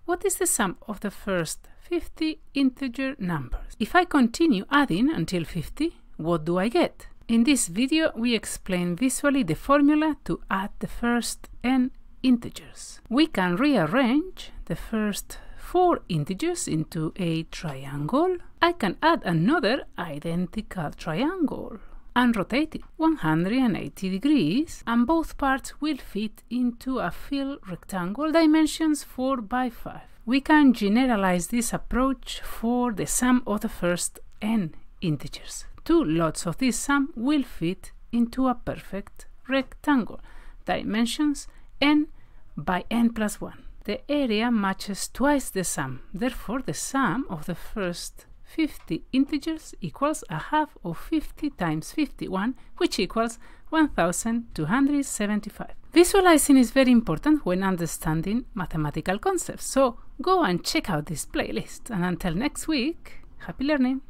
What is the sum of the first 50 integer numbers? If I continue adding until 50, what do I get? In this video, we explain visually the formula to add the first n integers. We can rearrange the first 4 integers into a triangle. I can add another identical triangle and rotate it 180 degrees, and both parts will fit into a filled rectangle, dimensions 4 by 5. We can generalize this approach for the sum of the first n integers. 2 lots of this sum will fit into a perfect rectangle, dimensions n by n plus 1. The area matches twice the sum, therefore the sum of the first 50 integers equals a half of 50 times 51, which equals 1275. Visualizing is very important when understanding mathematical concepts, so go and check out this playlist. And until next week, happy learning!